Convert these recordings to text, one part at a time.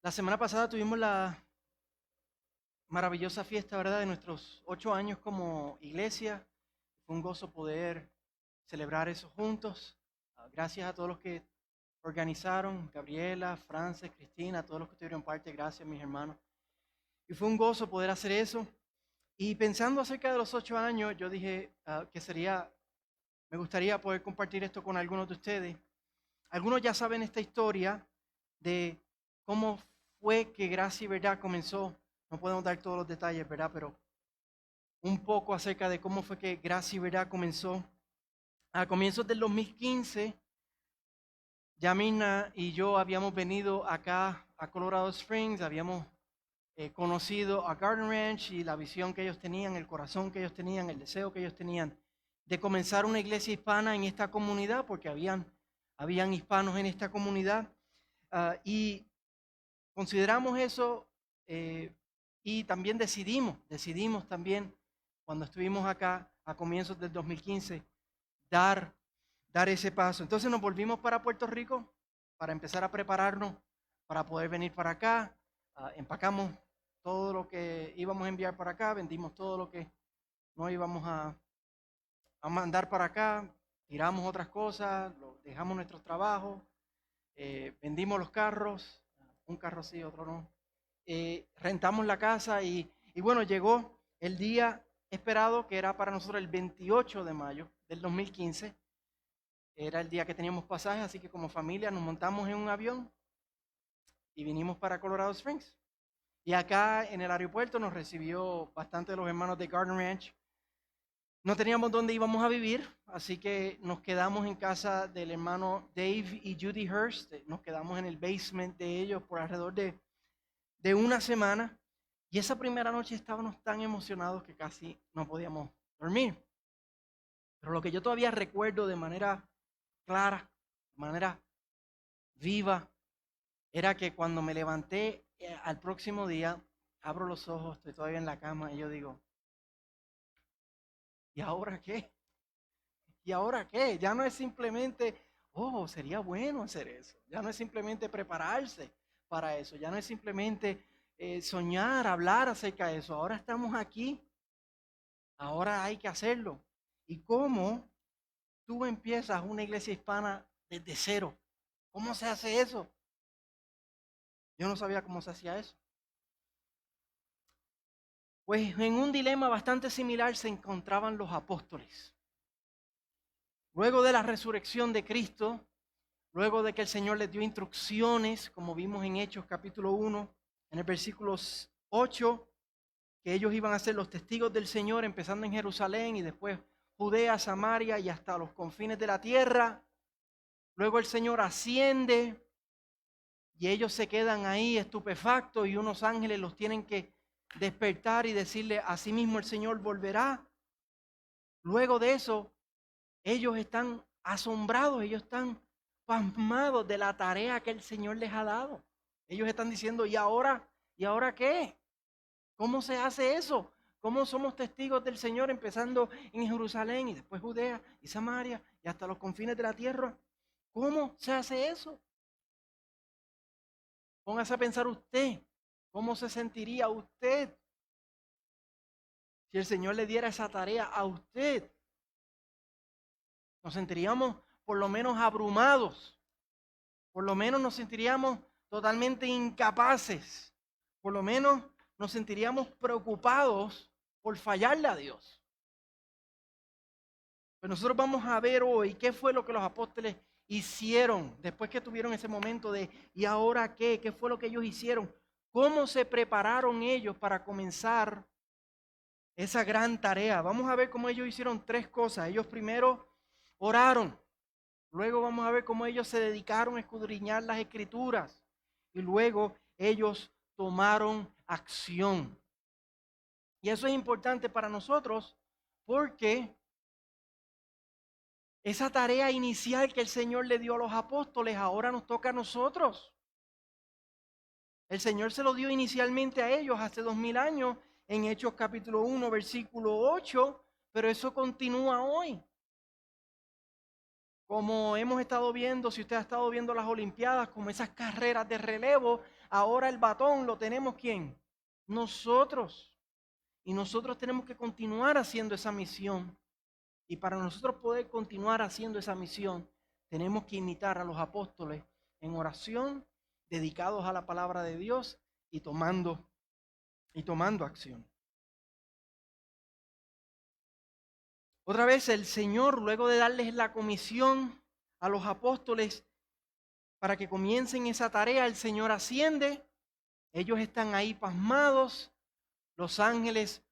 La semana pasada tuvimos la maravillosa fiesta, ¿verdad?, de nuestros 8 años como iglesia. Fue un gozo poder celebrar eso juntos. Gracias a todos los que organizaron, Gabriela, Frances, Cristina, a todos los que tuvieron parte, gracias mis hermanos. Y fue un gozo poder hacer eso. Y pensando acerca de los 8 años, yo dije me gustaría poder compartir esto con algunos de ustedes. Algunos ya saben esta historia de cómo fue que Gracia y Verdad comenzó. No podemos dar todos los detalles, ¿verdad? Pero un poco acerca de cómo fue que Gracia y Verdad comenzó. A comienzos del 2015, Yamina y yo habíamos venido acá a Colorado Springs, habíamos conocido a Garden Ranch y la visión que ellos tenían, el corazón que ellos tenían, el deseo que ellos tenían de comenzar una iglesia hispana en esta comunidad, porque habían hispanos en esta comunidad. Y consideramos eso y también decidimos también cuando estuvimos acá a comienzos del 2015 dar ese paso. Entonces nos volvimos para Puerto Rico para empezar a prepararnos para poder venir para acá. Empacamos todo lo que íbamos a enviar para acá, vendimos todo lo que no íbamos a mandar para acá, tiramos otras cosas, dejamos nuestros trabajos, vendimos los carros, un carro sí, otro no. Rentamos la casa y bueno, llegó el día esperado que era para nosotros el 28 de mayo del 2015. Era el día que teníamos pasajes, así que como familia nos montamos en un avión y vinimos para Colorado Springs. Y acá en el aeropuerto nos recibió bastante de los hermanos de Garden Ranch. No teníamos dónde íbamos a vivir, así que nos quedamos en casa del hermano Dave y Judy Hurst. Nos quedamos en el basement de ellos por alrededor de una semana. Y esa primera noche estábamos tan emocionados que casi no podíamos dormir. Pero lo que yo todavía recuerdo de manera clara, de manera viva, era que cuando me levanté al próximo día, abro los ojos, estoy todavía en la cama y yo digo, ¿y ahora qué? ¿Y ahora qué? Ya no es simplemente, oh, sería bueno hacer eso. Ya no es simplemente prepararse para eso. Ya no es simplemente soñar, hablar acerca de eso. Ahora estamos aquí. Ahora hay que hacerlo. ¿Y cómo tú empiezas una iglesia hispana desde cero? ¿Cómo se hace eso? Yo no sabía cómo se hacía eso. Pues en un dilema bastante similar se encontraban los apóstoles. Luego de la resurrección de Cristo, luego de que el Señor les dio instrucciones, como vimos en Hechos capítulo 1, en el versículo 8, que ellos iban a ser los testigos del Señor, empezando en Jerusalén y después Judea, Samaria y hasta los confines de la tierra. Luego el Señor asciende y ellos se quedan ahí estupefactos y unos ángeles los tienen que despertar y decirle, así mismo el Señor volverá. Luego de eso, ellos están asombrados, ellos están pasmados de la tarea que el Señor les ha dado. Ellos están diciendo, ¿y ahora? ¿Y ahora qué? ¿Cómo se hace eso? ¿Cómo somos testigos del Señor empezando en Jerusalén y después Judea y Samaria y hasta los confines de la tierra? ¿Cómo se hace eso? Póngase a pensar usted, ¿cómo se sentiría usted si el Señor le diera esa tarea a usted? Nos sentiríamos por lo menos abrumados, por lo menos nos sentiríamos totalmente incapaces, por lo menos nos sentiríamos preocupados por fallarle a Dios. Pero nosotros vamos a ver hoy qué fue lo que los apóstoles hicieron después que tuvieron ese momento de ¿y ahora qué? ¿Qué fue lo que ellos hicieron? ¿Cómo se prepararon ellos para comenzar esa gran tarea? Vamos a ver cómo ellos hicieron tres cosas. Ellos primero oraron. Luego vamos a ver cómo ellos se dedicaron a escudriñar las escrituras. Y luego ellos tomaron acción. Y eso es importante para nosotros porque esa tarea inicial que el Señor le dio a los apóstoles ahora nos toca a nosotros. El Señor se lo dio inicialmente a ellos hace 2000 años en Hechos capítulo 1, versículo 8, pero eso continúa hoy. como hemos estado viendo, si usted ha estado viendo las Olimpiadas, como esas carreras de relevo, ahora el batón lo tenemos ¿quién? Nosotros. Y nosotros tenemos que continuar haciendo esa misión. Y para nosotros poder continuar haciendo esa misión, tenemos que imitar a los apóstoles en oración, dedicados a la palabra de Dios y tomando acción. Otra vez el Señor, luego de darles la comisión a los apóstoles para que comiencen esa tarea, el Señor asciende, ellos están ahí pasmados, los ángeles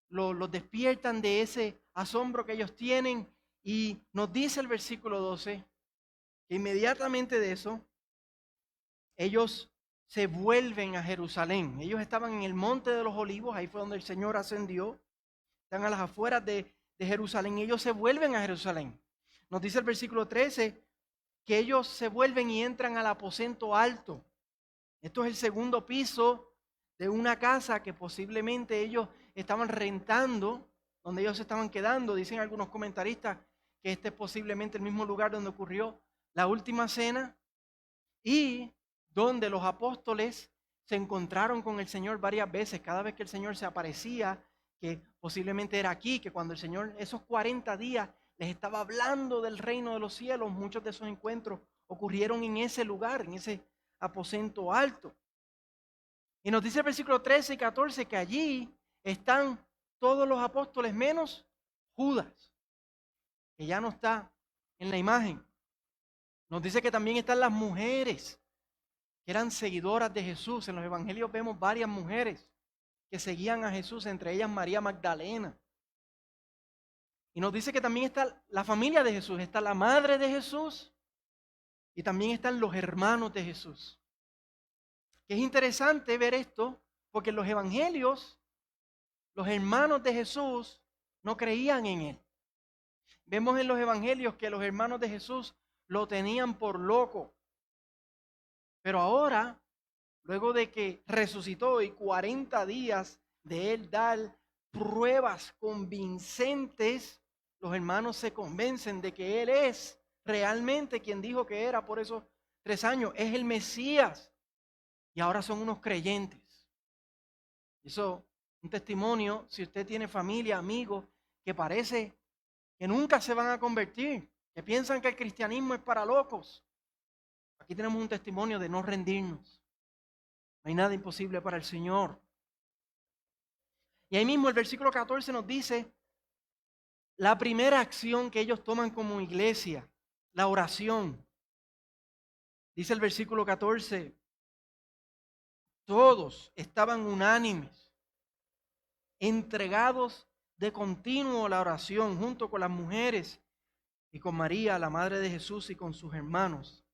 los despiertan de ese asombro que ellos tienen y nos dice el versículo 12 que inmediatamente de eso ellos se vuelven a Jerusalén. Ellos estaban en el monte de los olivos, ahí fue donde el Señor ascendió, están a las afueras de Jerusalén, y ellos se vuelven a Jerusalén. Nos dice el versículo 13 que ellos se vuelven y entran al aposento alto. Esto es el segundo piso de una casa que posiblemente ellos estaban rentando, donde ellos se estaban quedando. Dicen algunos comentaristas que este es posiblemente el mismo lugar donde ocurrió la última cena y donde los apóstoles se encontraron con el Señor varias veces. Cada vez que el Señor se aparecía, que posiblemente era aquí, que cuando el Señor esos 40 días les estaba hablando del reino de los cielos, muchos de esos encuentros ocurrieron en ese lugar, en ese aposento alto. Y nos dice el versículo 13 y 14 que allí están todos los apóstoles menos Judas, que ya no está en la imagen. Nos dice que también están las mujeres que eran seguidoras de Jesús. En los evangelios vemos varias mujeres que seguían a Jesús, entre ellas María Magdalena. Y nos dice que también está la familia de Jesús, está la madre de Jesús y también están los hermanos de Jesús. Que es interesante ver esto, porque en los evangelios los hermanos de Jesús no creían en él. Vemos en los evangelios que los hermanos de Jesús lo tenían por loco. Pero ahora, luego de que resucitó y 40 días de él dar pruebas convincentes, los hermanos se convencen de que él es realmente quien dijo que era por esos 3 años. Es el Mesías. Y ahora son unos creyentes. Eso, un testimonio, si usted tiene familia, amigos, que parece que nunca se van a convertir, que piensan que el cristianismo es para locos. Aquí tenemos un testimonio de no rendirnos. No hay nada imposible para el Señor. Y ahí mismo el versículo 14 nos dice la primera acción que ellos toman como iglesia, la oración. Dice el versículo 14, todos estaban unánimes, entregados de continuo a la oración, junto con las mujeres y con María, la madre de Jesús, y con sus hermanos.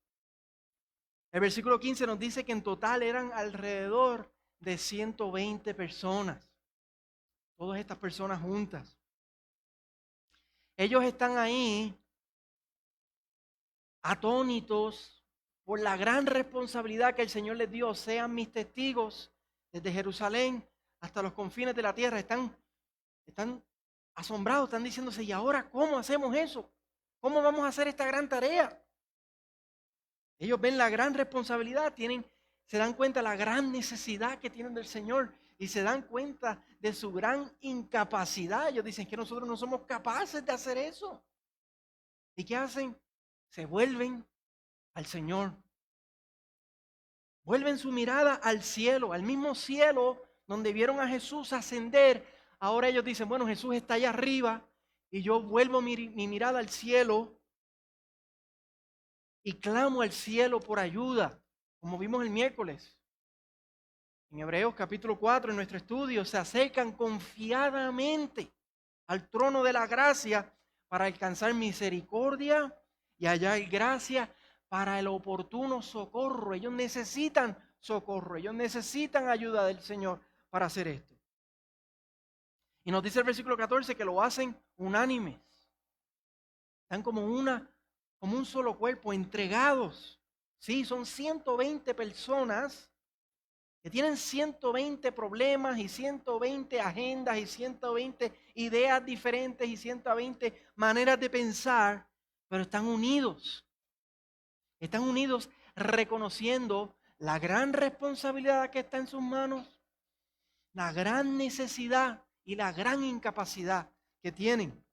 El versículo 15 nos dice que en total eran alrededor de 120 personas. Todas estas personas juntas. Ellos están ahí atónitos por la gran responsabilidad que el Señor les dio. Sean mis testigos desde Jerusalén hasta los confines de la tierra. Están asombrados, están diciéndose, ¿y ahora cómo hacemos eso? ¿Cómo vamos a hacer esta gran tarea? Ellos ven la gran responsabilidad, se dan cuenta de la gran necesidad que tienen del Señor y se dan cuenta de su gran incapacidad. Ellos dicen que nosotros no somos capaces de hacer eso. ¿Y qué hacen? Se vuelven al Señor. Vuelven su mirada al cielo, al mismo cielo donde vieron a Jesús ascender. Ahora ellos dicen, bueno, Jesús está allá arriba y yo vuelvo mi mirada al cielo y clamo al cielo por ayuda, como vimos el miércoles. En Hebreos capítulo 4, en nuestro estudio, se acercan confiadamente al trono de la gracia para alcanzar misericordia y hallar gracia para el oportuno socorro. Ellos necesitan socorro, ellos necesitan ayuda del Señor para hacer esto. Y nos dice el versículo 14 que lo hacen unánimes. Están como un solo cuerpo, entregados. Sí, son 120 personas que tienen 120 problemas y 120 agendas y 120 ideas diferentes y 120 maneras de pensar, pero están unidos. Están unidos reconociendo la gran responsabilidad que está en sus manos, la gran necesidad y la gran incapacidad que tienen.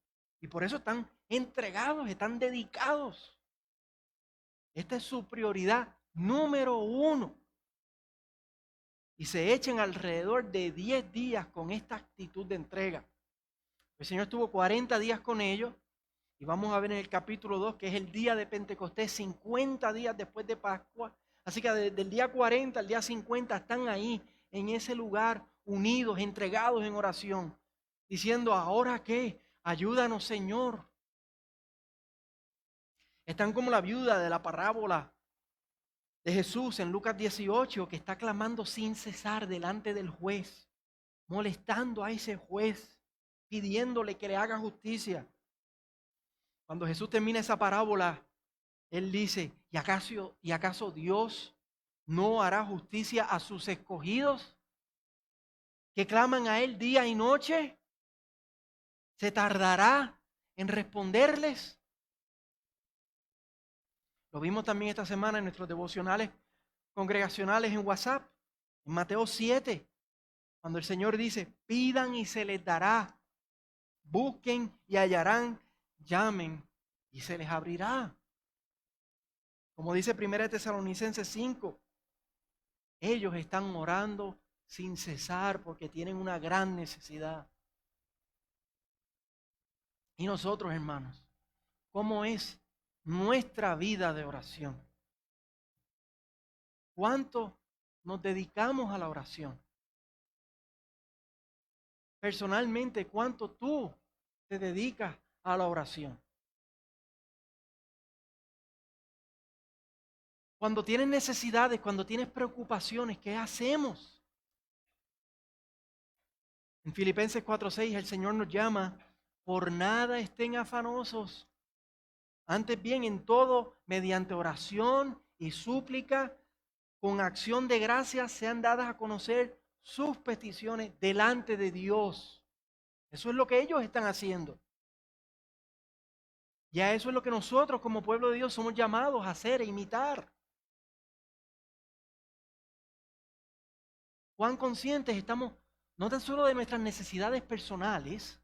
Y por eso están entregados, están dedicados. Esta es su prioridad número 1. Y se echan alrededor de 10 días con esta actitud de entrega. El Señor estuvo 40 días con ellos. Y vamos a ver en el capítulo 2, que es el día de Pentecostés, 50 días después de Pascua. Así que desde el día 40 al día 50 están ahí, en ese lugar, unidos, entregados en oración, diciendo, ¿ahora qué? Ayúdanos, Señor. Están como la viuda de la parábola de Jesús en Lucas 18, que está clamando sin cesar delante del juez, molestando a ese juez, pidiéndole que le haga justicia. Cuando Jesús termina esa parábola, Él dice, ¿y acaso Dios no hará justicia a sus escogidos que claman a Él día y noche? ¿Se tardará en responderles? Lo vimos también esta semana en nuestros devocionales congregacionales en WhatsApp, en Mateo 7, cuando el Señor dice, pidan y se les dará, busquen y hallarán, llamen y se les abrirá. Como dice 1 Tesalonicenses 5, ellos están orando sin cesar porque tienen una gran necesidad. Y nosotros, hermanos, ¿cómo es nuestra vida de oración? ¿Cuánto nos dedicamos a la oración? Personalmente, ¿cuánto tú te dedicas a la oración? Cuando tienes necesidades, cuando tienes preocupaciones, ¿qué hacemos? En Filipenses 4:6 el Señor nos llama, por nada estén afanosos, antes bien en todo, mediante oración y súplica, con acción de gracias sean dadas a conocer sus peticiones delante de Dios. Eso es lo que ellos están haciendo. Ya eso es lo que nosotros como pueblo de Dios somos llamados a hacer e imitar. Cuán conscientes estamos, no tan solo de nuestras necesidades personales,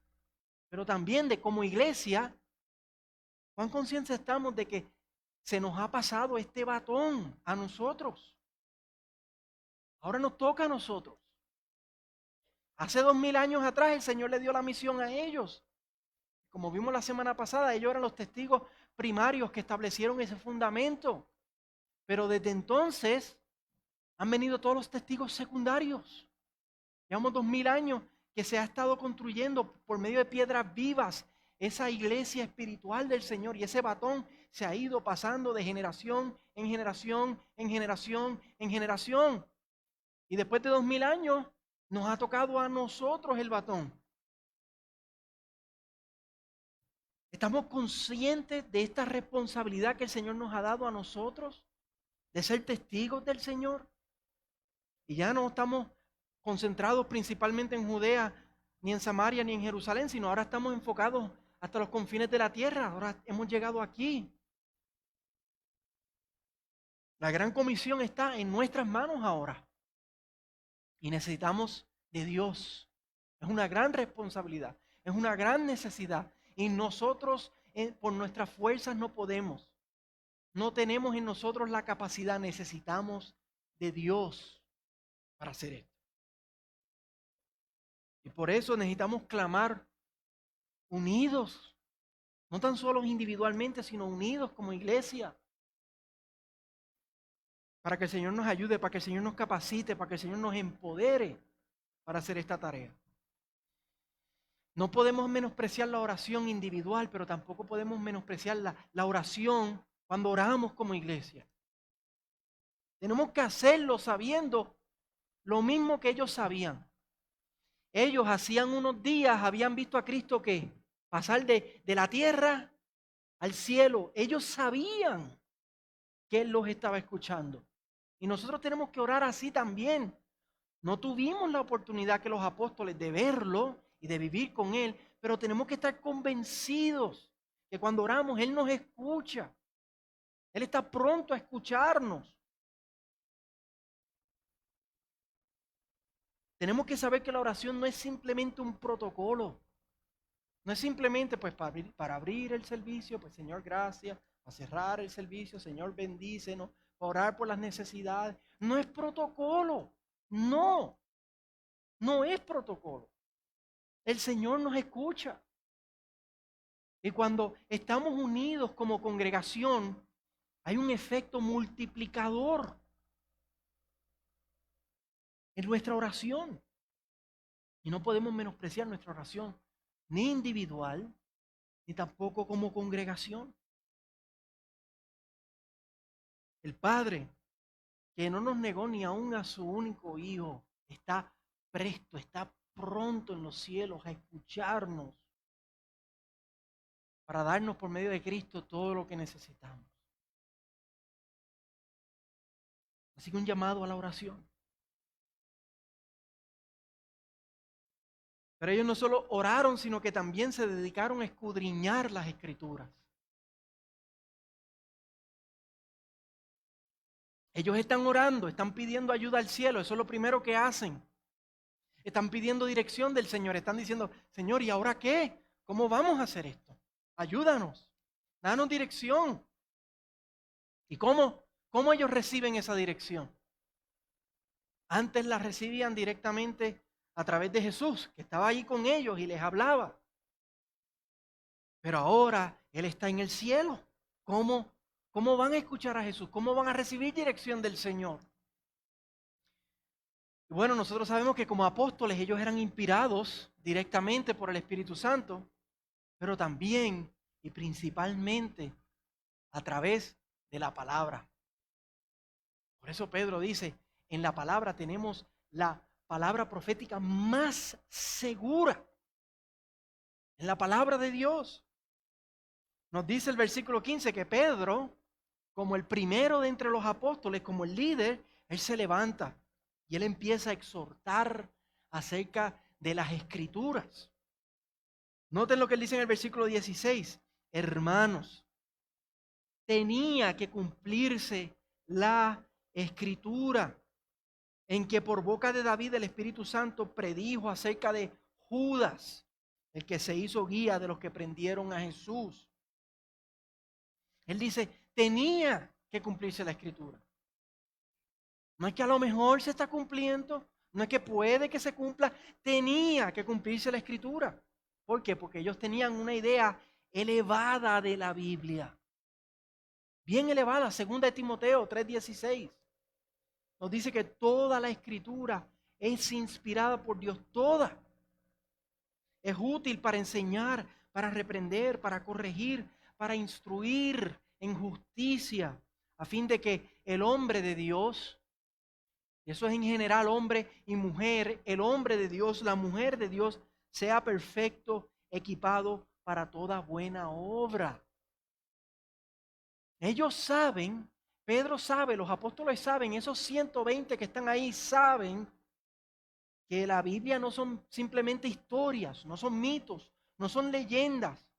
pero también de como iglesia, cuán conscientes estamos de que se nos ha pasado este batón a nosotros. Ahora nos toca a nosotros. Hace 2000 años atrás el Señor le dio la misión a ellos. Como vimos la semana pasada, ellos eran los testigos primarios que establecieron ese fundamento. Pero desde entonces han venido todos los testigos secundarios. Llevamos 2000 años que se ha estado construyendo por medio de piedras vivas esa iglesia espiritual del Señor, y ese batón se ha ido pasando de generación en generación, en generación, en generación. Y después de 2000 años nos ha tocado a nosotros el batón. ¿Estamos conscientes de esta responsabilidad que el Señor nos ha dado a nosotros de ser testigos del Señor? Y ya no estamos concentrados principalmente en Judea, ni en Samaria, ni en Jerusalén, sino ahora estamos enfocados hasta los confines de la tierra. Ahora hemos llegado aquí. La gran comisión está en nuestras manos ahora. Y necesitamos de Dios. Es una gran responsabilidad, es una gran necesidad. Y nosotros por nuestras fuerzas no podemos. No tenemos en nosotros la capacidad, necesitamos de Dios para hacer esto. Y por eso necesitamos clamar unidos, no tan solo individualmente, sino unidos como iglesia, para que el Señor nos ayude, para que el Señor nos capacite, para que el Señor nos empodere para hacer esta tarea. No podemos menospreciar la oración individual, pero tampoco podemos menospreciar la oración cuando oramos como iglesia. Tenemos que hacerlo sabiendo lo mismo que ellos sabían. Ellos hacían unos días habían visto a Cristo que pasar de la tierra al cielo. Ellos sabían que Él los estaba escuchando. Y nosotros tenemos que orar así también. No tuvimos la oportunidad que los apóstoles de verlo y de vivir con Él, pero tenemos que estar convencidos que cuando oramos Él nos escucha. Él está pronto a escucharnos. Tenemos que saber que la oración no es simplemente un protocolo. No es simplemente pues para abrir el servicio, pues Señor, gracias, para cerrar el servicio, Señor, bendícenos, para orar por las necesidades. No es protocolo. No, no es protocolo. El Señor nos escucha. Y cuando estamos unidos como congregación, hay un efecto multiplicador en nuestra oración. Y no podemos menospreciar nuestra oración, ni individual, ni tampoco como congregación. El Padre, que no nos negó ni aún a su único Hijo, está presto, está pronto en los cielos a escucharnos para darnos por medio de Cristo todo lo que necesitamos. Así que un llamado a la oración. Pero ellos no solo oraron, sino que también se dedicaron a escudriñar las Escrituras. Ellos están orando, están pidiendo ayuda al cielo, eso es lo primero que hacen. Están pidiendo dirección del Señor, están diciendo, Señor, ¿y ahora qué? ¿Cómo vamos a hacer esto? Ayúdanos, danos dirección. ¿Y cómo ellos reciben esa dirección? Antes la recibían directamente a través de Jesús, que estaba ahí con ellos y les hablaba. Pero ahora Él está en el cielo. ¿Cómo van a escuchar a Jesús? ¿Cómo van a recibir dirección del Señor? Y bueno, nosotros sabemos que como apóstoles ellos eran inspirados directamente por el Espíritu Santo, pero también y principalmente a través de la palabra. Por eso Pedro dice, en la palabra tenemos la palabra profética más segura. En la palabra de Dios. Nos dice el versículo 15 que Pedro, como el primero de entre los apóstoles, como el líder, él se levanta y él empieza a exhortar acerca de las Escrituras. Noten lo que él dice en el versículo 16. Hermanos, tenía que cumplirse la Escritura en que por boca de David el Espíritu Santo predijo acerca de Judas, el que se hizo guía de los que prendieron a Jesús. Él dice, tenía que cumplirse la Escritura. No es que a lo mejor se está cumpliendo, no es que puede que se cumpla, tenía que cumplirse la Escritura. ¿Por qué? Porque ellos tenían una idea elevada de la Biblia. Bien elevada, 2 Timoteo 3:16. Nos dice que toda la Escritura es inspirada por Dios, toda. Es útil para enseñar, para reprender, para corregir, para instruir en justicia, a fin de que el hombre de Dios, y eso es en general hombre y mujer, el hombre de Dios, la mujer de Dios, sea perfecto, equipado para toda buena obra. Ellos saben, Pedro sabe, los apóstoles saben, esos 120 que están ahí saben que la Biblia no son simplemente historias, no son mitos, no son leyendas,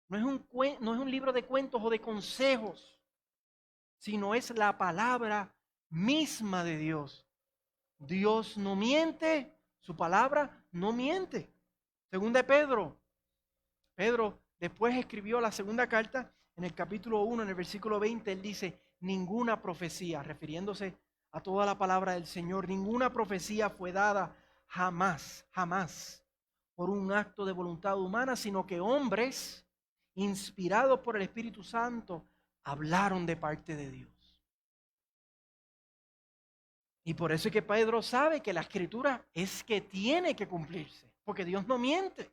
no es un libro de cuentos o de consejos, sino es la palabra misma de Dios. Dios no miente, su palabra no miente. Segunda de Pedro. Pedro después escribió la segunda carta en el capítulo 1, en el versículo 20, él dice, ninguna profecía, refiriéndose a toda la palabra del Señor, ninguna profecía fue dada jamás, jamás, por un acto de voluntad humana, sino que hombres, inspirados por el Espíritu Santo, hablaron de parte de Dios. Y por eso es que Pedro sabe que la Escritura es que tiene que cumplirse, porque Dios no miente.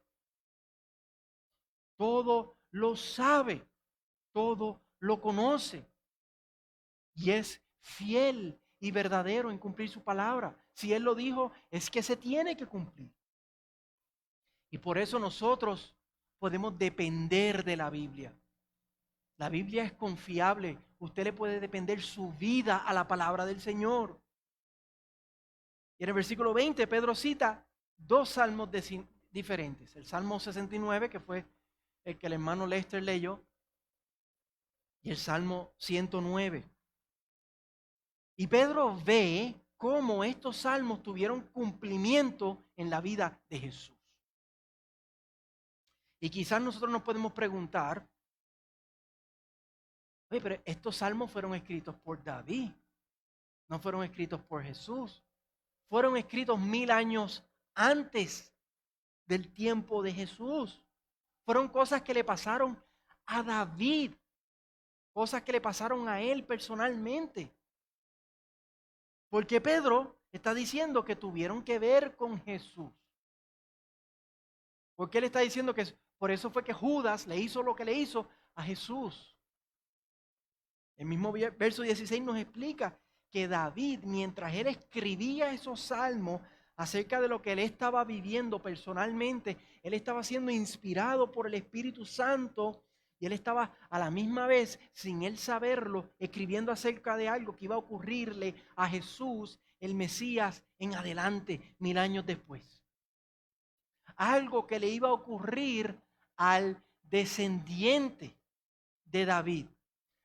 Todo lo sabe, todo lo conoce y es fiel y verdadero en cumplir su palabra. Si Él lo dijo, es que se tiene que cumplir. Y por eso nosotros podemos depender de la Biblia. La Biblia es confiable. Usted le puede depender su vida a la palabra del Señor. Y en el versículo 20, Pedro cita dos salmos diferentes. El Salmo 69, que fue el que el hermano Lester leyó, y el Salmo 109. Y Pedro ve cómo estos salmos tuvieron cumplimiento en la vida de Jesús. Y quizás nosotros nos podemos preguntar, oye, pero estos salmos fueron escritos por David, no fueron escritos por Jesús. Fueron escritos 1000 años antes del tiempo de Jesús. Fueron cosas que le pasaron a David, cosas que le pasaron a él personalmente. Porque Pedro está diciendo que tuvieron que ver con Jesús. Porque él está diciendo que por eso fue que Judas le hizo lo que le hizo a Jesús. El mismo verso 16 nos explica que David, mientras él escribía esos salmos acerca de lo que él estaba viviendo personalmente, él estaba siendo inspirado por el Espíritu Santo y él estaba a la misma vez, sin él saberlo, escribiendo acerca de algo que iba a ocurrirle a Jesús, el Mesías, en adelante, 1000 años después. Algo que le iba a ocurrir al descendiente de David,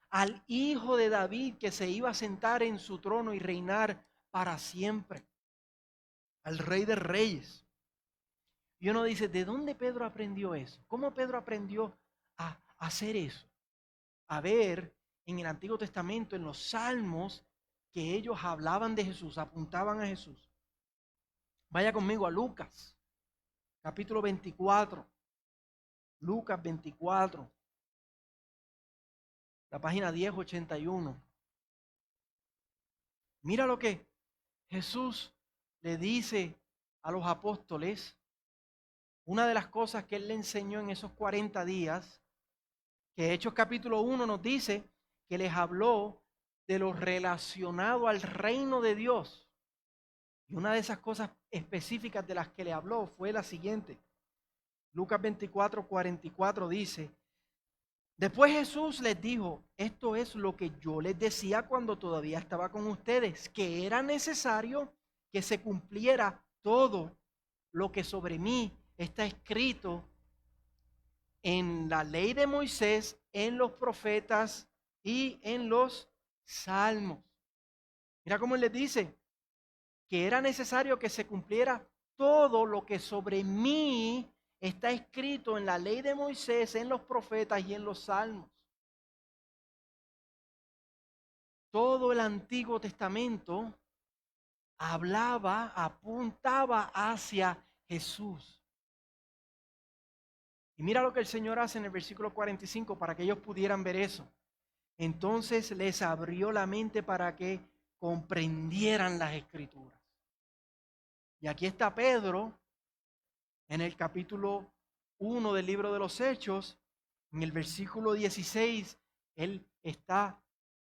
al hijo de David que se iba a sentar en su trono y reinar para siempre, al Rey de Reyes. Y uno dice, ¿de dónde Pedro aprendió eso? ¿Cómo Pedro aprendió a hacer eso? A ver en el Antiguo Testamento, en los Salmos, que ellos hablaban de Jesús, apuntaban a Jesús. Vaya conmigo a Lucas, capítulo 24. Lucas 24. La página 1081. Mira lo que Jesús le dice a los apóstoles. Una de las cosas que él le enseñó en esos 40 días, que Hechos capítulo 1 nos dice que les habló de lo relacionado al reino de Dios. Y una de esas cosas específicas de las que le habló fue la siguiente. Lucas 24, 44 dice, después Jesús les dijo, esto es lo que yo les decía cuando todavía estaba con ustedes, que era necesario que se cumpliera todo lo que sobre mí está escrito en la ley de Moisés, en los profetas y en los salmos. Mira cómo él les dice que era necesario que se cumpliera todo lo que sobre mí está escrito en la ley de Moisés, en los profetas y en los salmos. Todo el Antiguo Testamento hablaba, apuntaba hacia Jesús. Y mira lo que el Señor hace en el versículo 45 para que ellos pudieran ver eso. Entonces les abrió la mente para que comprendieran las Escrituras. Y aquí está Pedro en el capítulo 1 del libro de los Hechos, en el versículo 16, él está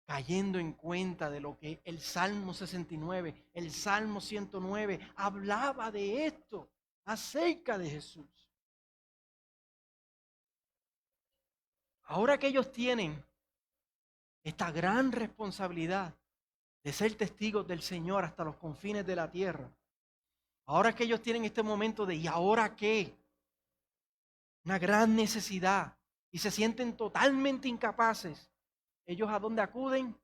cayendo en cuenta de lo que el Salmo 69, el Salmo 109 hablaba de esto, acerca de Jesús. Ahora que ellos tienen esta gran responsabilidad de ser testigos del Señor hasta los confines de la tierra, ahora que ellos tienen este momento de ¿y ahora qué? Una gran necesidad y se sienten totalmente incapaces, ¿ellos a dónde acuden?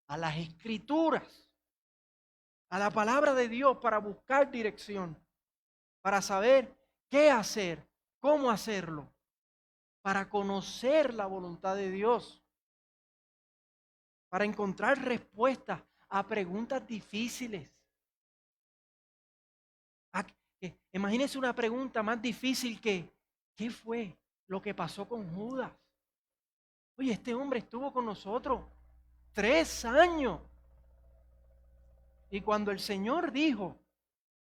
A las Escrituras, a la palabra de Dios para buscar dirección, para saber qué hacer, cómo hacerlo, para conocer la voluntad de Dios, para encontrar respuestas a preguntas difíciles. Imagínense una pregunta más difícil que ¿qué fue lo que pasó con Judas? Oye, este hombre estuvo con nosotros 3 años. Y cuando el Señor dijo,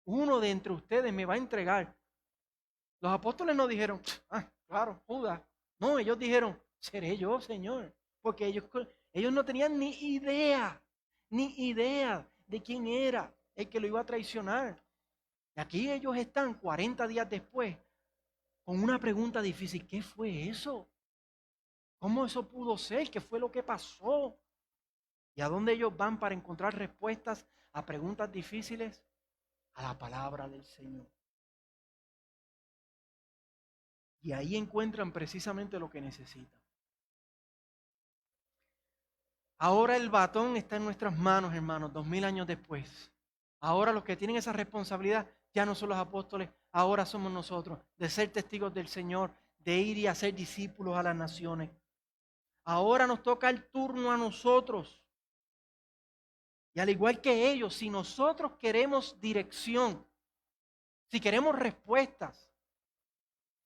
uno de entre ustedes me va a entregar, los apóstoles no dijeron, claro, Judas. No, ellos dijeron, seré yo, Señor. Porque ellos no tenían ni idea de quién era el que lo iba a traicionar. Y aquí ellos están 40 días después con una pregunta difícil. ¿Qué fue eso? ¿Cómo eso pudo ser? ¿Qué fue lo que pasó? ¿Y a dónde ellos van para encontrar respuestas a preguntas difíciles? A la palabra del Señor. Y ahí encuentran precisamente lo que necesitan. Ahora el batón está en nuestras manos, hermanos, 2000 años después. Ahora los que tienen esa responsabilidad ya no son los apóstoles, ahora somos nosotros, de ser testigos del Señor, de ir y hacer discípulos a las naciones. Ahora nos toca el turno a nosotros. Y al igual que ellos, si nosotros queremos dirección, si queremos respuestas,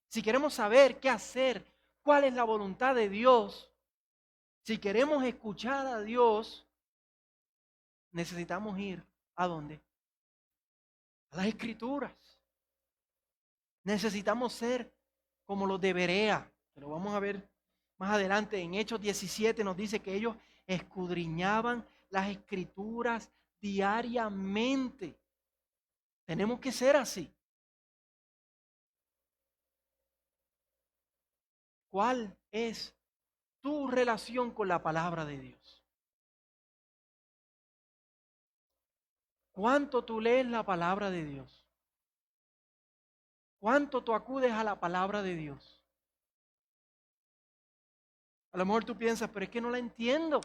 si queremos saber qué hacer, cuál es la voluntad de Dios, si queremos escuchar a Dios, necesitamos ir ¿a dónde? A las Escrituras. Necesitamos ser como los de Berea, que lo vamos a ver más adelante. En Hechos 17 nos dice que ellos escudriñaban las Escrituras diariamente. Tenemos que ser así. ¿Cuál es tu relación con la palabra de Dios? ¿Cuánto tú lees la palabra de Dios? ¿Cuánto tú acudes a la palabra de Dios? A lo mejor tú piensas, pero es que no la entiendo.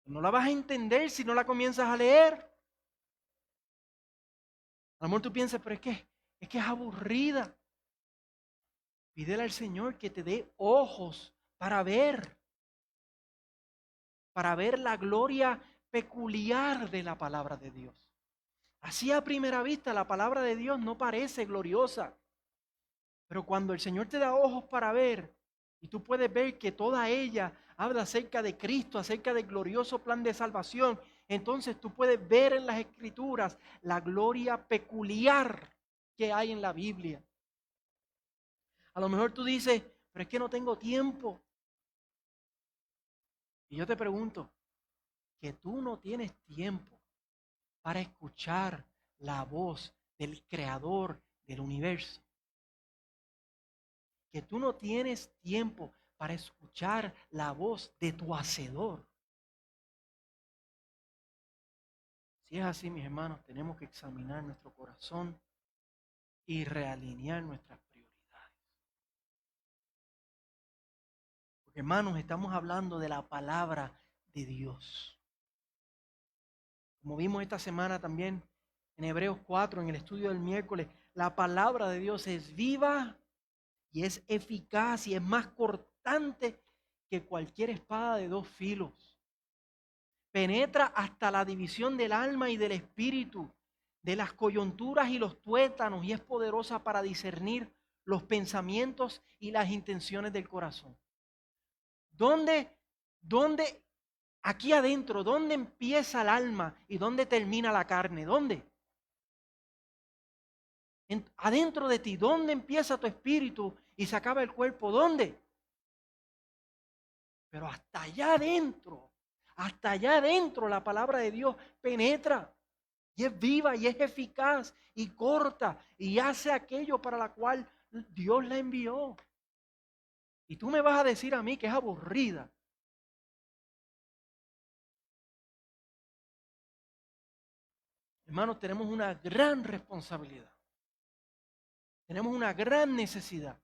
No la vas a entender si no la comienzas a leer. A lo mejor tú piensas, pero es que es aburrida. Pídele al Señor que te dé ojos para ver la gloria peculiar de la palabra de Dios. Así a primera vista la palabra de Dios no parece gloriosa, pero cuando el Señor te da ojos para ver y tú puedes ver que toda ella habla acerca de Cristo, acerca del glorioso plan de salvación, entonces tú puedes ver en las Escrituras la gloria peculiar que hay en la Biblia. A lo mejor tú dices, pero es que no tengo tiempo. Y yo te pregunto, que tú no tienes tiempo para escuchar la voz del Creador del universo. Que tú no tienes tiempo para escuchar la voz de tu Hacedor. Si es así, mis hermanos, tenemos que examinar nuestro corazón y realinear nuestras prioridades. Porque, hermanos, estamos hablando de la palabra de Dios. Como vimos esta semana también en Hebreos 4, en el estudio del miércoles, la palabra de Dios es viva y es eficaz y es más cortante que cualquier espada de dos filos. Penetra hasta la división del alma y del espíritu, de las coyunturas y los tuétanos, y es poderosa para discernir los pensamientos y las intenciones del corazón. ¿Dónde, aquí adentro, dónde empieza el alma y dónde termina la carne? ¿Dónde? Adentro de ti, ¿dónde empieza tu espíritu y se acaba el cuerpo? ¿Dónde? Pero hasta allá adentro la palabra de Dios penetra y es viva y es eficaz y corta y hace aquello para la cual Dios la envió. Y tú me vas a decir a mí que es aburrida. Hermanos, tenemos una gran responsabilidad. Tenemos una gran necesidad.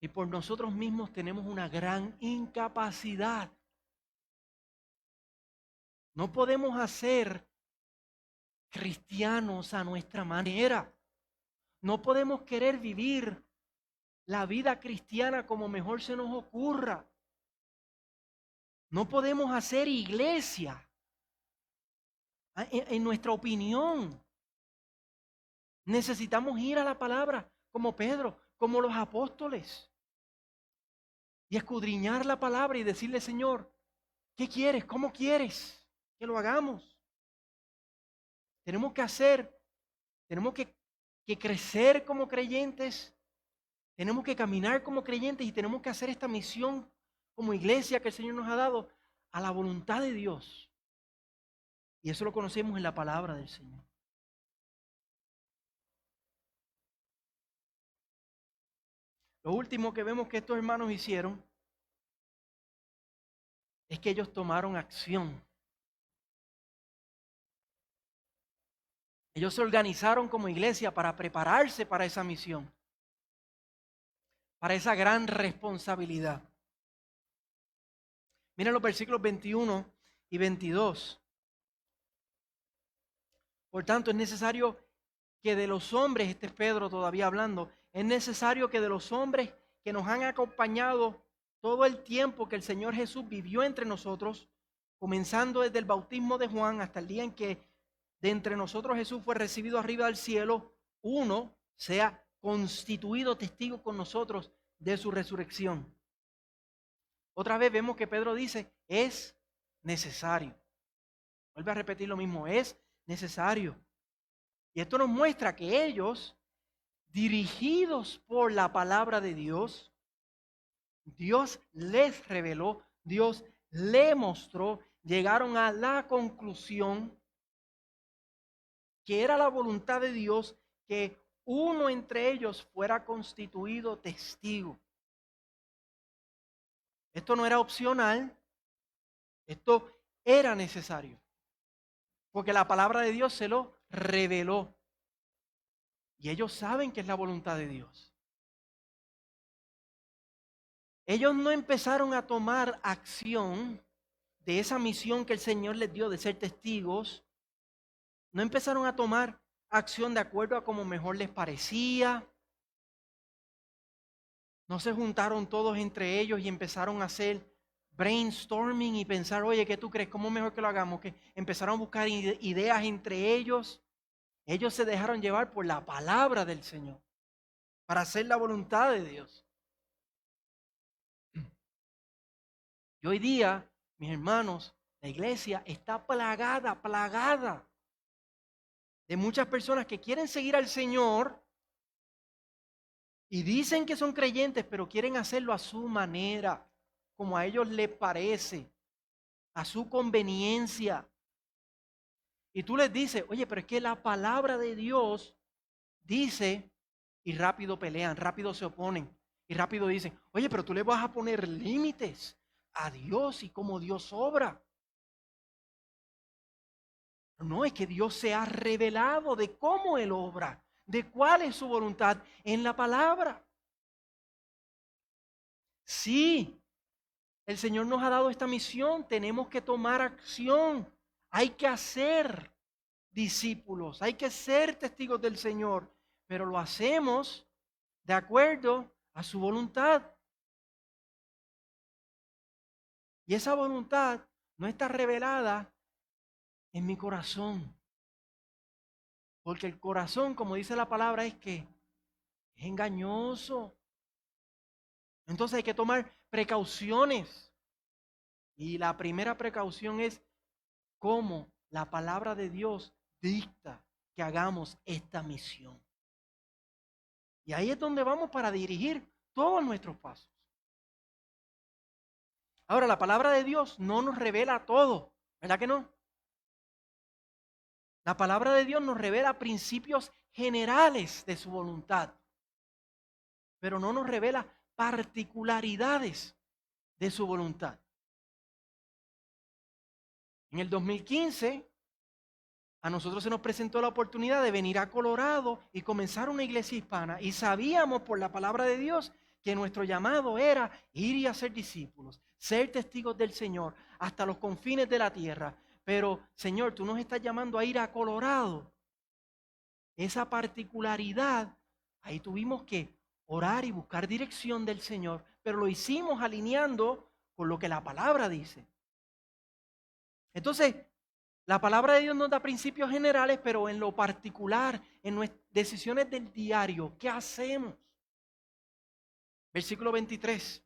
Y por nosotros mismos tenemos una gran incapacidad. No podemos hacer cristianos a nuestra manera. No podemos querer vivir la vida cristiana como mejor se nos ocurra. No podemos hacer iglesia en nuestra opinión. Necesitamos ir a la palabra como Pedro, como los apóstoles. Y escudriñar la palabra y decirle, Señor, ¿qué quieres? ¿Cómo quieres que lo hagamos? Tenemos que hacer, tenemos que crecer como creyentes, tenemos que caminar como creyentes y tenemos que hacer esta misión como iglesia que el Señor nos ha dado a la voluntad de Dios. Y eso lo conocemos en la palabra del Señor. Lo último que vemos que estos hermanos hicieron es que ellos tomaron acción. Ellos se organizaron como iglesia para prepararse para esa misión, para esa gran responsabilidad. Miren los versículos 21 y 22. Por tanto, es necesario que de los hombres, este es Pedro todavía hablando, es necesario que de los hombres que nos han acompañado todo el tiempo que el Señor Jesús vivió entre nosotros, comenzando desde el bautismo de Juan hasta el día en que de entre nosotros Jesús fue recibido arriba del cielo, uno sea constituido testigo con nosotros de su resurrección. Otra vez vemos que Pedro dice, es necesario. Vuelve a repetir lo mismo, es necesario. Y esto nos muestra que ellos, dirigidos por la palabra de Dios, Dios les reveló, Dios les mostró, llegaron a la conclusión que era la voluntad de Dios que uno entre ellos fuera constituido testigo. Esto no era opcional, esto era necesario, porque la palabra de Dios se lo reveló. Y ellos saben que es la voluntad de Dios. Ellos no empezaron a tomar acción de esa misión que el Señor les dio de ser testigos. No empezaron a tomar acción de acuerdo a como mejor les parecía. No se juntaron todos entre ellos y empezaron a hacer brainstorming y pensar, oye, ¿qué tú crees? ¿Cómo mejor que lo hagamos? Que empezaron a buscar ideas entre ellos. Ellos se dejaron llevar por la palabra del Señor para hacer la voluntad de Dios. Y hoy día, mis hermanos, la iglesia está plagada de muchas personas que quieren seguir al Señor y dicen que son creyentes, pero quieren hacerlo a su manera, como a ellos les parece, a su conveniencia. Y tú les dices, oye, pero es que la palabra de Dios dice, y rápido pelean, rápido se oponen, y rápido dicen, oye, pero tú le vas a poner límites a Dios y cómo Dios obra. No, es que Dios se ha revelado de cómo Él obra, de cuál es su voluntad en la palabra. Sí, el Señor nos ha dado esta misión, tenemos que tomar acción, hay que hacer discípulos, hay que ser testigos del Señor, pero lo hacemos de acuerdo a su voluntad. Y esa voluntad no está revelada en mi corazón, porque el corazón, como dice la palabra, es que es engañoso. Entonces hay que tomar precauciones. Y la primera precaución es cómo la palabra de Dios dicta que hagamos esta misión. Y ahí es donde vamos para dirigir todos nuestros pasos. Ahora, la palabra de Dios no nos revela todo, ¿verdad que no? La palabra de Dios nos revela principios generales de su voluntad, pero no nos revela particularidades de su voluntad. En el 2015, a nosotros se nos presentó la oportunidad de venir a Colorado y comenzar una iglesia hispana. Y sabíamos por la palabra de Dios que nuestro llamado era ir y hacer discípulos, ser testigos del Señor hasta los confines de la tierra. Pero, Señor, tú nos estás llamando a ir a Colorado. Esa particularidad, ahí tuvimos que orar y buscar dirección del Señor, pero lo hicimos alineando con lo que la palabra dice. Entonces, la palabra de Dios nos da principios generales, pero en lo particular, en nuestras decisiones del diario, ¿qué hacemos? Versículo 23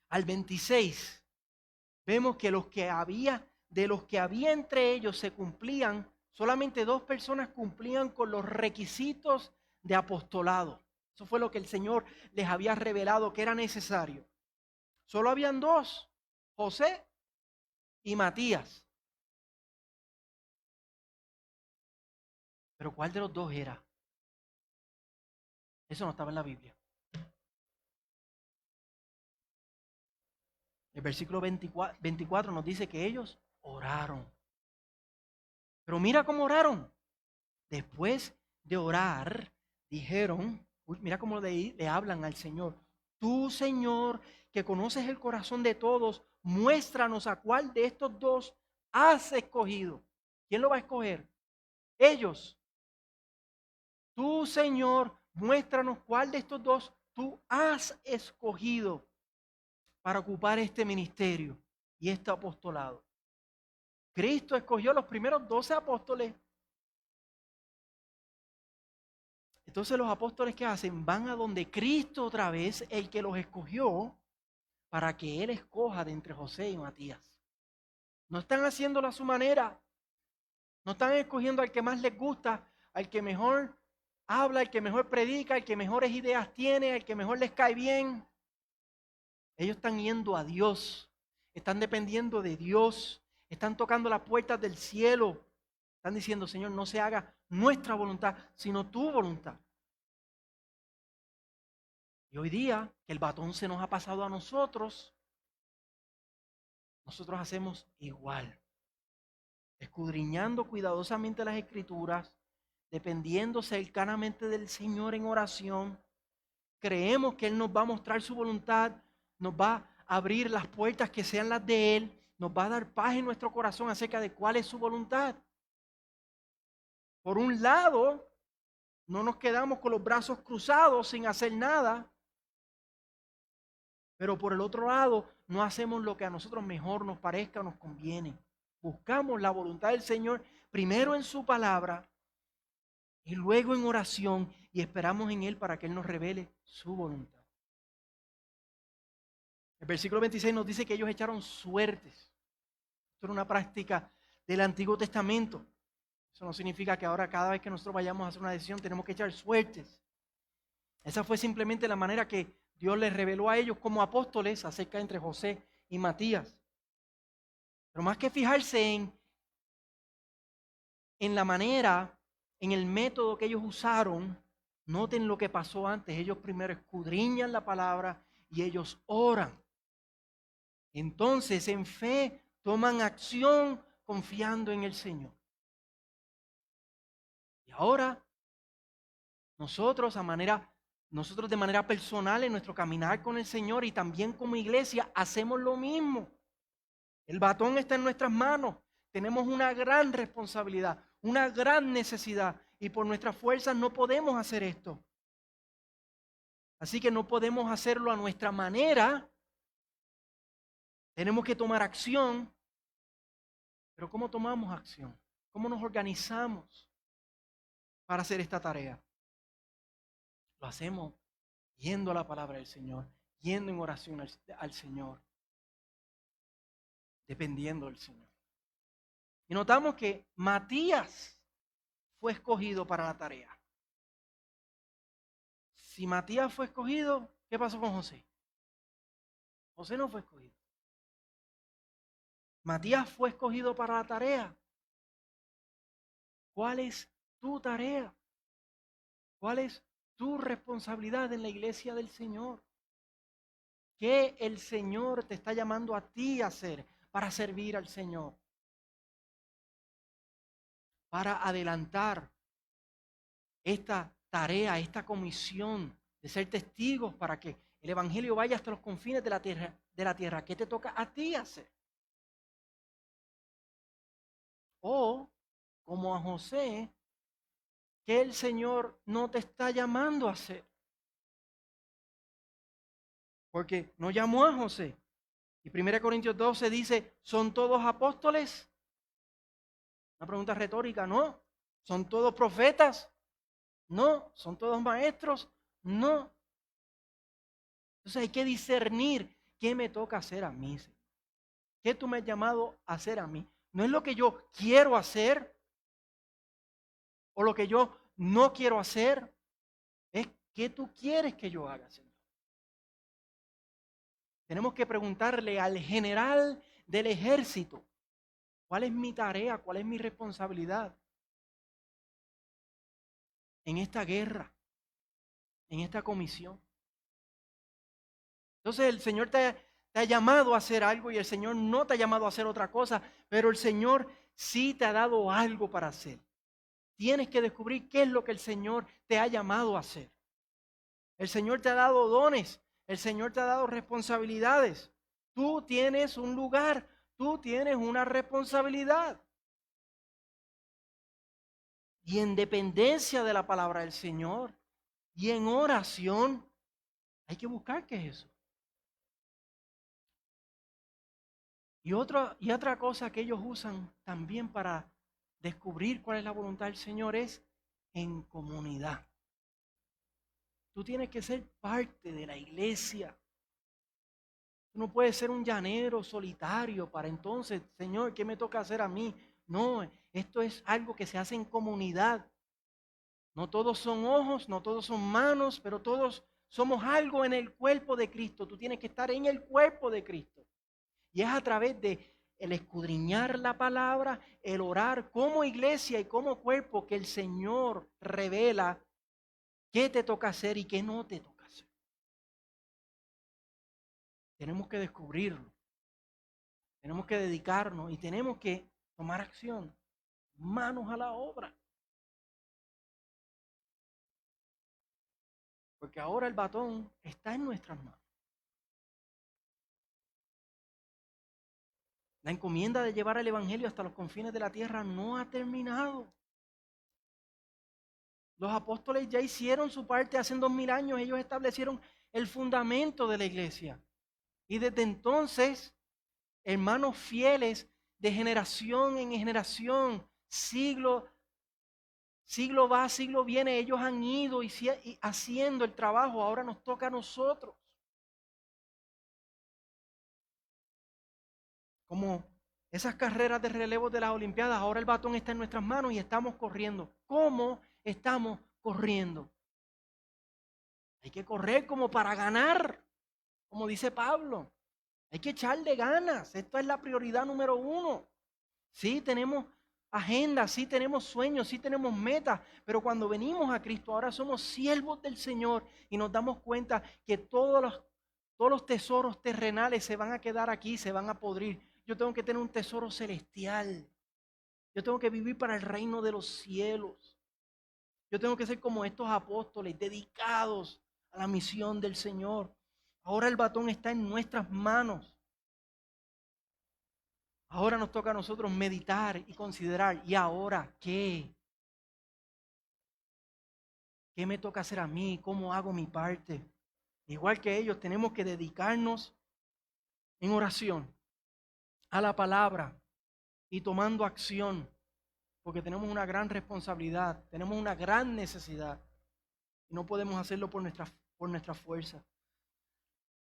al 26, vemos que de los que había entre ellos se cumplían, solamente 2 personas cumplían con los requisitos de apostolado. Eso fue lo que el Señor les había revelado que era necesario. Solo habían 2, José y Matías. Pero ¿cuál de los 2 era? Eso no estaba en la Biblia. El versículo 24 nos dice que ellos oraron. Pero mira cómo oraron. Después de orar, dijeron, uy, mira cómo le hablan al Señor. Tú, Señor, que conoces el corazón de todos, muéstranos a cuál de estos dos has escogido. ¿Quién lo va a escoger? Ellos. Tú, Señor, muéstranos cuál de estos dos tú has escogido para ocupar este ministerio y este apostolado. Cristo escogió los primeros 12 apóstoles. Entonces los apóstoles, ¿qué hacen? Van a donde Cristo otra vez, el que los escogió, para que Él escoja de entre José y Matías. No están haciéndolo a su manera. No están escogiendo al que más les gusta, al que mejor habla, al que mejor predica, al que mejores ideas tiene, al que mejor les cae bien. Ellos están yendo a Dios, están dependiendo de Dios, están tocando las puertas del cielo. Están diciendo, Señor, no se haga nuestra voluntad, sino tu voluntad. Y hoy día, que el batón se nos ha pasado a nosotros hacemos igual. Escudriñando cuidadosamente las Escrituras, dependiendo cercanamente del Señor en oración, creemos que Él nos va a mostrar su voluntad, nos va a abrir las puertas que sean las de Él, nos va a dar paz en nuestro corazón acerca de cuál es su voluntad. Por un lado, no nos quedamos con los brazos cruzados sin hacer nada, pero por el otro lado, no hacemos lo que a nosotros mejor nos parezca o nos conviene. Buscamos la voluntad del Señor primero en su palabra y luego en oración y esperamos en Él para que Él nos revele su voluntad. El versículo 26 nos dice que ellos echaron suertes. Esto era una práctica del Antiguo Testamento. Eso no significa que ahora cada vez que nosotros vayamos a hacer una decisión tenemos que echar suertes. Esa fue simplemente la manera que Dios les reveló a ellos como apóstoles acerca entre José y Matías. Pero más que fijarse en la manera, en el método que ellos usaron, noten lo que pasó antes. Ellos primero escudriñan la palabra y ellos oran. Entonces, en fe, toman acción confiando en el Señor. Y ahora, nosotros de manera personal en nuestro caminar con el Señor y también como iglesia, hacemos lo mismo. El batón está en nuestras manos. Tenemos una gran responsabilidad, una gran necesidad y por nuestras fuerzas no podemos hacer esto. Así que no podemos hacerlo a nuestra manera. Tenemos que tomar acción. Pero ¿cómo tomamos acción? ¿Cómo nos organizamos para hacer esta tarea? Lo hacemos yendo a la palabra del Señor, yendo en oración al Señor, dependiendo del Señor. Y notamos que Matías fue escogido para la tarea. Si Matías fue escogido, ¿qué pasó con José? José no fue escogido. Matías fue escogido para la tarea. ¿Cuál es tu tarea? ¿Cuál es tu responsabilidad en la iglesia del Señor? ¿Qué el Señor te está llamando a ti a hacer para servir al Señor? Para adelantar esta tarea, esta comisión de ser testigos para que el evangelio vaya hasta los confines de la tierra. ¿Qué te toca a ti hacer? O, como a José, ¿qué el Señor no te está llamando a hacer? Porque no llamó a José. Y 1 Corintios 12 dice, ¿son todos apóstoles? Una pregunta retórica, no. ¿Son todos profetas? No. ¿Son todos maestros? No. Entonces hay que discernir qué me toca hacer a mí, Señor. ¿Qué tú me has llamado a hacer a mí? No es lo que yo quiero hacer o lo que yo no quiero hacer. Es qué tú quieres que yo haga, Señor. Tenemos que preguntarle al general del ejército, ¿cuál es mi tarea? ¿Cuál es mi responsabilidad en esta guerra, en esta comisión? Entonces el Señor te ha llamado a hacer algo y el Señor no te ha llamado a hacer otra cosa, pero el Señor sí te ha dado algo para hacer. tienes que descubrir qué es lo que el Señor te ha llamado a hacer. El Señor te ha dado dones, el Señor te ha dado responsabilidades. Tú tienes un lugar, tú tienes una responsabilidad. Y en dependencia de la palabra del Señor y en oración, hay que buscar qué es eso. Y otra cosa que ellos usan también para descubrir cuál es la voluntad del Señor es en comunidad. Tú tienes que ser parte de la iglesia. Tú no puedes ser un llanero solitario para entonces, Señor, ¿qué me toca hacer a mí? No, esto es algo que se hace en comunidad. No todos son ojos, no todos son manos, pero todos somos algo en el cuerpo de Cristo. Tú tienes que estar en el cuerpo de Cristo. Y es a través de el escudriñar la palabra, el orar como iglesia y como cuerpo que el Señor revela qué te toca hacer y qué no te toca hacer. Tenemos que descubrirlo. Tenemos que dedicarnos y tenemos que tomar acción. Manos a la obra. Porque ahora el batón está en nuestras manos. La encomienda de llevar el Evangelio hasta los confines de la tierra no ha terminado. Los apóstoles ya hicieron su parte hace 2000 años. Ellos establecieron el fundamento de la iglesia. Y desde entonces, hermanos fieles de generación en generación, siglo va, siglo viene, ellos han ido y haciendo el trabajo. Ahora nos toca a nosotros. Como esas carreras de relevo de las Olimpiadas, ahora el batón está en nuestras manos y estamos corriendo. ¿Cómo estamos corriendo? Hay que correr como para ganar, como dice Pablo. Hay que echarle ganas. Esto es la prioridad número 1. Sí, tenemos agenda, sí tenemos sueños, sí tenemos metas, pero cuando venimos a Cristo ahora somos siervos del Señor y nos damos cuenta que todos los tesoros terrenales se van a quedar aquí, se van a podrir. Yo tengo que tener un tesoro celestial. Yo tengo que vivir para el reino de los cielos. Yo tengo que ser como estos apóstoles, dedicados a la misión del Señor. Ahora el batón está en nuestras manos. Ahora nos toca a nosotros meditar y considerar, ¿y ahora qué? ¿Qué me toca hacer a mí? ¿Cómo hago mi parte? Igual que ellos, tenemos que dedicarnos en oración a la palabra y tomando acción, porque tenemos una gran responsabilidad, tenemos una gran necesidad y no podemos hacerlo por nuestra fuerza.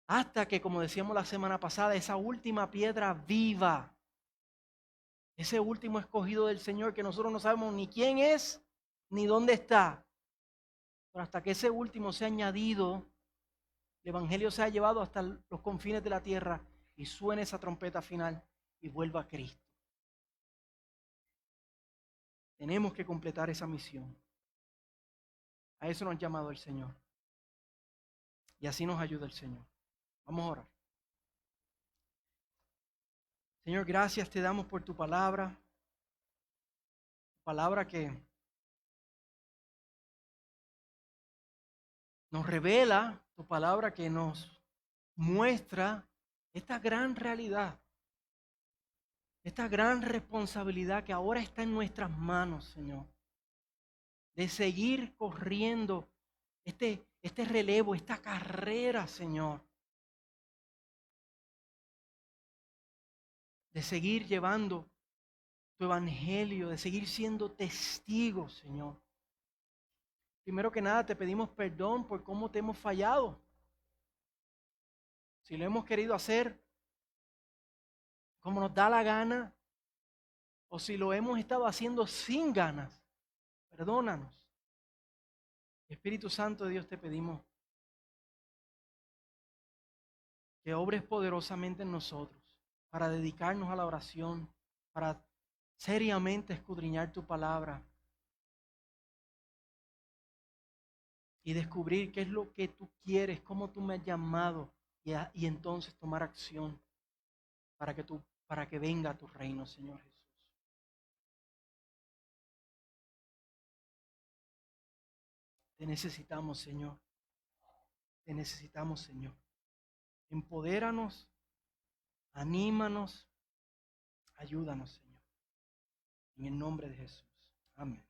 Hasta que, como decíamos la semana pasada, esa última piedra viva, ese último escogido del Señor que nosotros no sabemos ni quién es ni dónde está, pero hasta que ese último sea añadido, el Evangelio sea llevado hasta los confines de la tierra y suene esa trompeta final y vuelva a Cristo. Tenemos que completar esa misión. A eso nos ha llamado el Señor. Y así nos ayuda el Señor. Vamos a orar. Señor, gracias te damos por tu palabra que nos revela, tu palabra que nos muestra esta gran realidad, esta gran responsabilidad que ahora está en nuestras manos, Señor, de seguir corriendo este relevo, esta carrera, Señor, de seguir llevando tu evangelio, de seguir siendo testigos, Señor. Primero que nada, te pedimos perdón por cómo te hemos fallado. Si lo hemos querido hacer como nos da la gana, o si lo hemos estado haciendo sin ganas, perdónanos. Espíritu Santo de Dios, te pedimos que obres poderosamente en nosotros para dedicarnos a la oración, para seriamente escudriñar tu palabra y descubrir qué es lo que tú quieres, cómo tú me has llamado y entonces tomar acción para que venga a tu reino, Señor Jesús. Te necesitamos, Señor. Te necesitamos, Señor. Empodéranos, anímanos, ayúdanos, Señor. En el nombre de Jesús. Amén.